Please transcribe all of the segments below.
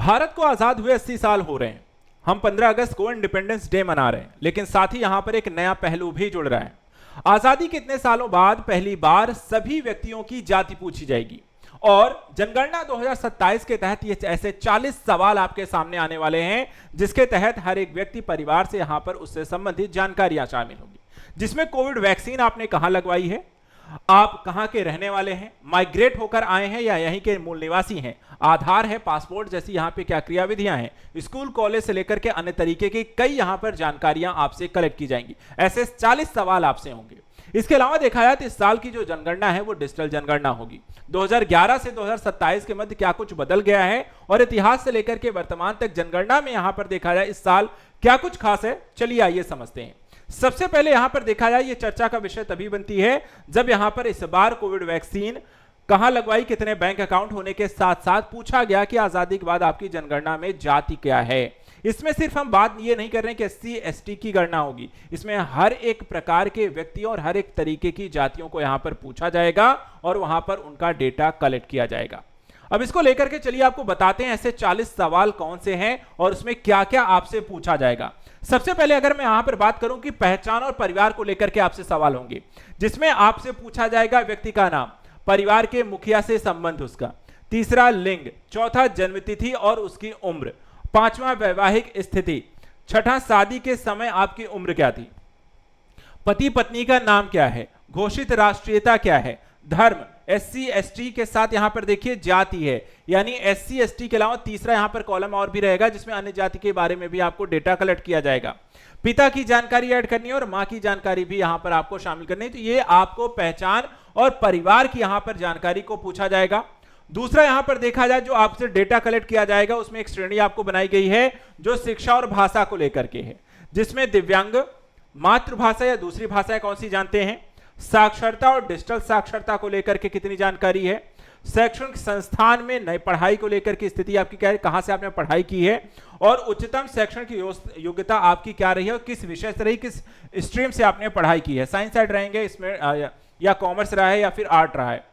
भारत को आजाद हुए 80 साल हो रहे हैं। हम 15 अगस्त को इंडिपेंडेंस डे मना रहे हैं, लेकिन साथ ही यहां पर एक नया पहलू भी जुड़ रहा है। आजादी के इतने सालों बाद पहली बार सभी व्यक्तियों की जाति पूछी जाएगी और जनगणना 2027 के तहत ये ऐसे 40 सवाल आपके सामने आने वाले हैं, जिसके तहत हर एक व्यक्ति परिवार से यहां पर उससे संबंधित जानकारियां शामिल होंगी, जिसमें कोविड वैक्सीन आपने कहां लगवाई है, आप कहां के रहने वाले हैं, माइग्रेट होकर आए हैं या यहीं के मूल निवासी हैं, आधार है, पासपोर्ट जैसी यहां पे क्या क्रियाविधियां हैं, स्कूल कॉलेज से लेकर के अन्य तरीके की कई यहां पर जानकारियां आपसे कलेक्ट की जाएंगी। ऐसे 40 सवाल आपसे होंगे। इसके अलावा देखा जाए तो इस साल की जो जनगणना है वो डिजिटल जनगणना होगी। 2011 से 2027 के मध्य क्या कुछ बदल गया है और इतिहास से लेकर के वर्तमान तक जनगणना में यहां पर देखा जाए इस साल क्या कुछ खास है, चलिए आइए समझते हैं। सबसे पहले यहां पर देखा जाए, ये चर्चा का विषय तभी बनती है जब यहां पर इस बार कोविड वैक्सीन कहां लगवाई, कितने बैंक अकाउंट होने के साथ साथ पूछा गया कि आजादी के बाद आपकी जनगणना में जाति क्या है। इसमें सिर्फ हम बात ये नहीं कर रहे हैं कि एससी एसटी की गणना होगी, इसमें हर एक प्रकार के व्यक्तियों और हर एक तरीके की जातियों को यहां पर पूछा जाएगा और वहां पर उनका डेटा कलेक्ट किया जाएगा। अब इसको लेकर के चलिए आपको बताते हैं ऐसे 40 सवाल कौन से हैं और उसमें क्या क्या आपसे पूछा जाएगा। सबसे पहले अगर मैं यहां पर बात करूं कि पहचान और परिवार को लेकर के आपसे सवाल होंगे, जिसमें आपसे पूछा जाएगा व्यक्ति का नाम, परिवार के मुखिया से संबंध उसका, तीसरा लिंग, चौथा जन्मतिथि और उसकी उम्र, पांचवा वैवाहिक स्थिति, छठा शादी के समय आपकी उम्र क्या थी, पति पत्नी का नाम क्या है, घोषित राष्ट्रीयता क्या है, धर्म, एससी एसटी के साथ यहां पर देखिए जाति है, यानी एससी एसटी के अलावा तीसरा यहां पर कॉलम और भी रहेगा जिसमें अन्य जाति के बारे में भी आपको डेटा कलेक्ट किया जाएगा। पिता की जानकारी ऐड करनी है और मां की जानकारी भी यहां पर आपको शामिल करनी है। तो ये आपको पहचान और परिवार की यहां पर जानकारी को पूछा जाएगा। दूसरा यहां पर देखा जाए जो आपसे डेटा कलेक्ट किया जाएगा उसमें एक श्रेणी आपको बनाई गई है जो शिक्षा और भाषा को लेकर के है, जिसमें दिव्यांग, मातृभाषा या दूसरी भाषाएं कौन सी जानते हैं, साक्षरता और डिजिटल साक्षरता को लेकर के कितनी जानकारी है, शैक्षणिक संस्थान में नई पढ़ाई को लेकर की स्थिति आपकी क्या है, कहां से आपने पढ़ाई की है, और उच्चतम शैक्षणिक योग्यता आपकी क्या रही है और किस विषय से रही, किस स्ट्रीम से आपने पढ़ाई की है, साइंस साइड रहेंगे इसमें या कॉमर्स रहा है या फिर आर्ट रहा है।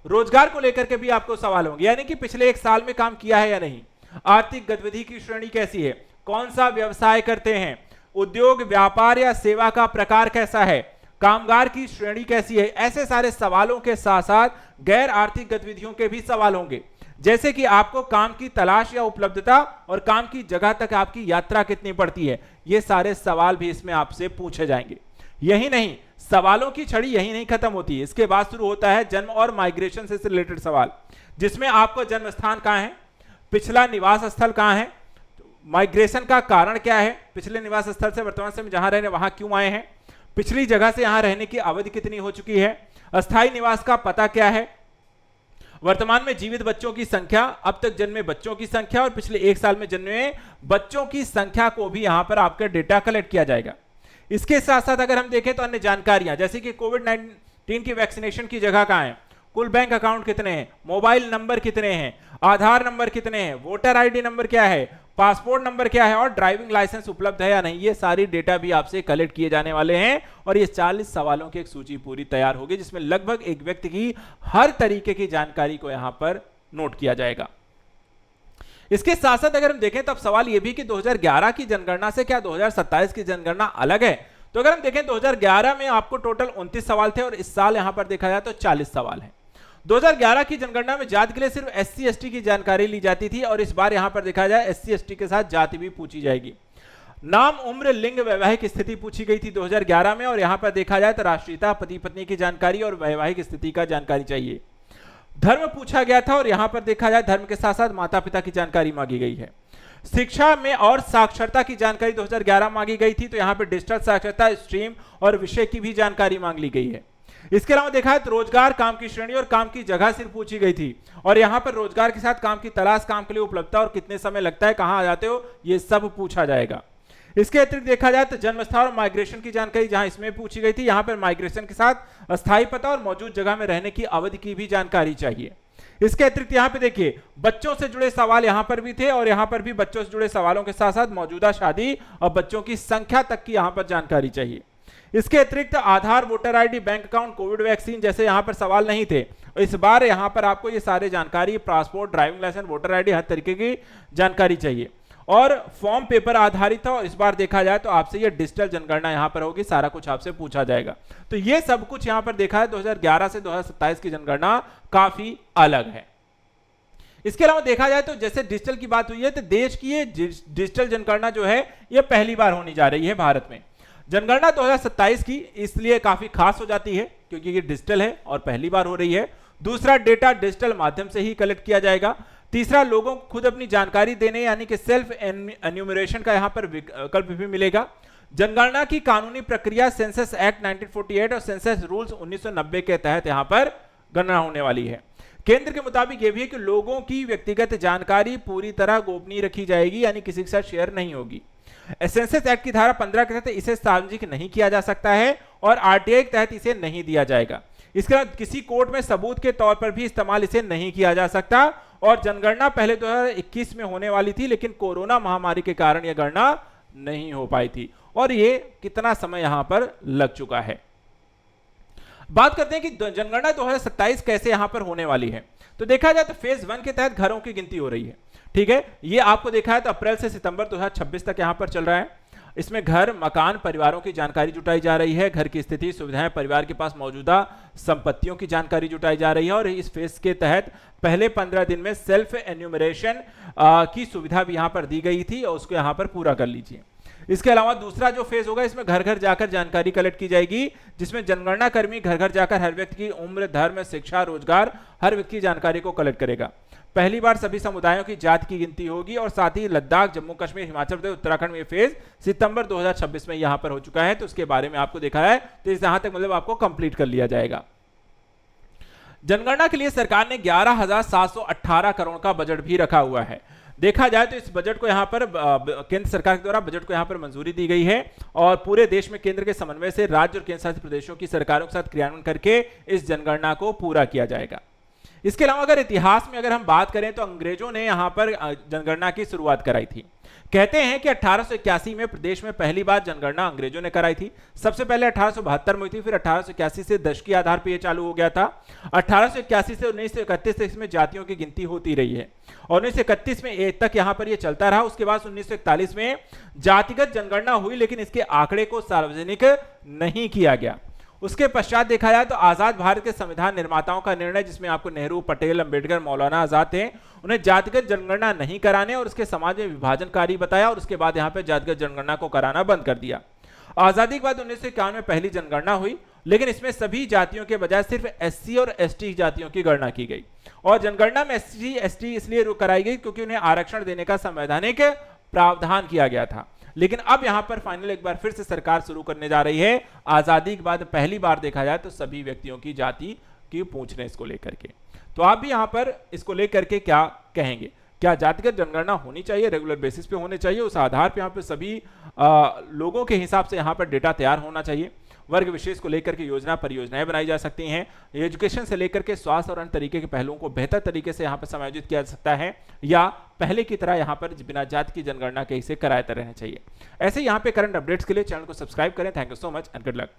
रोजगार को लेकर के भी आपको सवाल होंगे, यानी कि पिछले एक साल में काम किया है या नहीं, आर्थिक गतिविधि की श्रेणी कैसी है, कौन सा व्यवसाय करते हैं, उद्योग व्यापार या सेवा का प्रकार कैसा है, कामगार की श्रेणी कैसी है। ऐसे सारे सवालों के साथ साथ गैर आर्थिक गतिविधियों के भी सवाल होंगे, जैसे कि आपको काम की तलाश या उपलब्धता और काम की जगह तक आपकी यात्रा कितनी पड़ती है। ये सारे सवाल भी इसमें आपसे पूछे जाएंगे। यही नहीं, सवालों की छड़ी यही नहीं खत्म होती है, इसके बाद शुरू होता है जन्म और माइग्रेशन से रिलेटेड सवाल, जिसमें आपको जन्म स्थान कहां है, पिछला निवास स्थल कहां है, माइग्रेशन का कारण क्या है, पिछले निवास स्थल से वर्तमान समय जहां रहे वहां क्यों आए हैं, पिछली जगह से यहां रहने की अवधि कितनी हो चुकी है, अस्थायी निवास का पता क्या है, वर्तमान में जीवित बच्चों की संख्या, अब तक जन्मे बच्चों की संख्या और पिछले एक साल में जन्मे बच्चों की संख्या को भी यहां पर आपका डेटा कलेक्ट किया जाएगा। इसके साथ साथ अगर हम देखें तो अन्य जानकारियां, जैसे कि कोविड-19 की वैक्सीनेशन की जगह कहां है, कुल बैंक अकाउंट कितने हैं, मोबाइल नंबर कितने हैं, आधार नंबर कितने हैं, वोटर आईडी नंबर क्या है, पासपोर्ट नंबर क्या है और ड्राइविंग लाइसेंस उपलब्ध है या नहीं, ये सारी डेटा भी आपसे कलेक्ट किए जाने वाले हैं। और ये 40 सवालों की एक सूची पूरी तैयार होगी, जिसमें लगभग एक व्यक्ति की हर तरीके की जानकारी को यहां पर नोट किया जाएगा। इसके साथ साथ अगर हम देखें तो अब सवाल यह भी कि 2011 की जनगणना से क्या 2027 की जनगणना अलग है। तो अगर हम देखें 2011 में आपको टोटल 29 सवाल थे और इस साल यहां पर देखा जाए तो 40 सवाल हैं। 2011 की जनगणना में जाति के लिए सिर्फ एससी एसटी की जानकारी ली जाती थी और इस बार यहां पर देखा जाए एससी एसटी के साथ जाति भी पूछी जाएगी। नाम, उम्र, लिंग, वैवाहिक स्थिति पूछी गई थी 2011 में और यहां पर देखा जाए तो राष्ट्रीयता, पति पत्नी की जानकारी और वैवाहिक स्थिति का जानकारी चाहिए। धर्म पूछा गया था और यहां पर देखा जाए धर्म के साथ साथ माता पिता की जानकारी मांगी गई है। शिक्षा में और साक्षरता की जानकारी 2011 मांगी गई थी, तो यहां पर डिजिटल साक्षरता, स्ट्रीम और विषय की भी जानकारी मांग ली गई है। इसके अलावा देखा है तो रोजगार, काम की श्रेणी और काम की जगह सिर्फ पूछी गई थी और यहां पर रोजगार के साथ काम की तलाश, काम के लिए उपलब्धता और कितने समय लगता है, कहां आ जाते हो, ये सब पूछा जाएगा। इसके अतिरिक्त देखा जाए तो जन्म स्थान और माइग्रेशन की जानकारी जहां इसमें पूछी गई थी, यहां पर माइग्रेशन के साथ अस्थायी पता और मौजूद जगह में रहने की अवधि की भी जानकारी चाहिए। इसके अतिरिक्त यहां पे देखिए बच्चों से जुड़े सवाल यहां पर भी थे और यहां पर भी बच्चों से जुड़े सवालों के साथ साथ मौजूदा शादी और बच्चों की संख्या तक की यहां पर जानकारी चाहिए। इसके अतिरिक्त Aadhaar, voter ID, bank account, covid vaccine जैसे यहां पर सवाल नहीं थे। इस बार यहां पर आपको ये सारे जानकारी, passport, driving licence, voter ID, हर तरीके की जानकारी चाहिए और फॉर्म पेपर आधारित था। और इस बार देखा जाए तो आपसे ये डिजिटल जनगणना यहां पर होगी, सारा कुछ आपसे पूछा जाएगा। तो ये सब कुछ यहां पर देखा है 2011 से 2027 की जनगणना काफी अलग है। इसके अलावा देखा जाए तो जैसे डिजिटल की बात हुई है, तो देश की ये डिजिटल जनगणना जो है ये पहली बार होनी जा रही है भारत में। जनगणना 2027 की इसलिए काफी खास हो जाती है क्योंकि ये डिजिटल है और पहली बार हो रही है। दूसरा, डेटा डिजिटल माध्यम से ही कलेक्ट किया जाएगा। तीसरा, लोगों को खुद अपनी जानकारी देने यानी कि सेल्फ एन्यूमरेशन का यहां पर विकल्प भी मिलेगा। जनगणना की कानूनी प्रक्रिया सेंसस एक्ट 1948 और सेंसस रूल्स 1990 के तहत यहां पर गणना होने वाली है। केंद्र के मुताबिक यह भी है कि लोगों की व्यक्तिगत जानकारी पूरी तरह गोपनीय रखी जाएगी, यानी किसी के साथ शेयर नहीं होगी। सेंसस एक्ट की धारा 15 के तहत इसे सार्वजनिक नहीं किया जा सकता है और आरटीआई के तहत इसे नहीं दिया जाएगा। इसके अलावा किसी कोर्ट में सबूत के तौर पर भी इस्तेमाल इसे नहीं किया जा सकता। और जनगणना पहले 2021 में होने वाली थी, लेकिन कोरोना महामारी के कारण यह गणना नहीं हो पाई थी और ये कितना समय यहां पर लग चुका है। बात करते हैं कि जनगणना 2027 कैसे यहां पर होने वाली है। तो देखा जाए तो फेज 1 के तहत घरों की गिनती हो रही है, ठीक है। ये आपको देखा है तो अप्रैल से सितंबर 2026 तक यहां पर चल रहा है। इसमें घर, मकान, परिवारों की जानकारी जुटाई जा रही है। घर की स्थिति, सुविधाएं, परिवार के पास मौजूदा संपत्तियों की जानकारी जुटाई जा रही है। और इस फेज के तहत पहले 15 दिन में सेल्फ एन्यूमरेशन की सुविधा भी यहां पर दी गई थी और उसको यहां पर पूरा कर लीजिए। इसके अलावा दूसरा जो फेज होगा, इसमें घर घर जाकर जानकारी कलेक्ट की जाएगी, जिसमें जनगणना कर्मी घर घर जाकर हर व्यक्ति की उम्र, धर्म, शिक्षा, रोजगार, हर व्यक्ति की जानकारी को कलेक्ट करेगा। पहली बार सभी समुदायों की जाति की गिनती होगी और साथ ही लद्दाख, जम्मू कश्मीर, हिमाचल प्रदेश, उत्तराखंड में फेज सितंबर 2026 में यहां पर हो चुका है। तो उसके बारे में आपको देखा है, तो यहां तक मतलब आपको कंप्लीट कर लिया जाएगा। जनगणना के लिए सरकार ने 11,718 करोड़ का बजट भी रखा हुआ है। देखा जाए तो इस बजट को यहां पर केंद्र सरकार के द्वारा बजट को यहां पर मंजूरी दी गई है और पूरे देश में केंद्र के समन्वय से राज्य और केंद्र शासित प्रदेशों की सरकारों के साथ क्रियान्वयन करके इस जनगणना को पूरा किया जाएगा। इसके अलावा अगर इतिहास में अगर हम बात करें तो अंग्रेजों ने यहां पर जनगणना की शुरुआत कराई थी। कहते हैं कि 1881 में प्रदेश में पहली बार जनगणना अंग्रेजों ने कराई थी। सबसे पहले 1872 में हुई थी, फिर 1881 से दशकीय आधार पर यह चालू हो गया था। 1881 से 1931 तक इसमें जातियों की गिनती होती रही है और 1931 में तक यहां पर यह चलता रहा। उसके बाद 1941 में जातिगत जनगणना हुई, लेकिन इसके आंकड़े को सार्वजनिक नहीं किया गया। उसके पश्चात देखा जाए तो आजाद भारत के संविधान निर्माताओं का निर्णय, जिसमें आपको नेहरू, पटेल, अंबेडकर, मौलाना आजाद थे, उन्हें जातिगत जनगणना नहीं कराने और उसके समाज में विभाजनकारी बताया और उसके बाद यहां पर जातिगत जनगणना को कराना बंद कर दिया। आजादी के बाद 1951 में पहली जनगणना हुई, लेकिन इसमें सभी जातियों के बजाय सिर्फ एससी और एसटी जातियों की गणना की गई और जनगणना में एससी एसटी इसलिए कराई गई क्योंकि उन्हें आरक्षण देने का संवैधानिक प्रावधान किया गया था। लेकिन अब यहां पर फाइनल एक बार फिर से सरकार शुरू करने जा रही है। आजादी के बाद पहली बार देखा जाए तो सभी व्यक्तियों की जाति की पूछने इसको लेकर के। तो आप भी यहां पर इसको लेकर के क्या कहेंगे? क्या जातिगत जनगणना होनी चाहिए, रेगुलर बेसिस पे होने चाहिए, उस आधार पे यहाँ पे सभी लोगों के हिसाब से यहाँ पर डेटा तैयार होना चाहिए। वर्ग विशेष को लेकर के योजना परियोजनाएं बनाई जा सकती हैं। एजुकेशन से लेकर के स्वास्थ्य और अन्य तरीके के पहलुओं को बेहतर तरीके से यहाँ पर समायोजित किया जा सकता है, या पहले की तरह यहाँ पर बिना जाति की जनगणना के इसे कराते रहना चाहिए। ऐसे यहाँ पे करंट अपडेट्स के लिए चैनल को सब्सक्राइब करें। Thank you so much and good luck.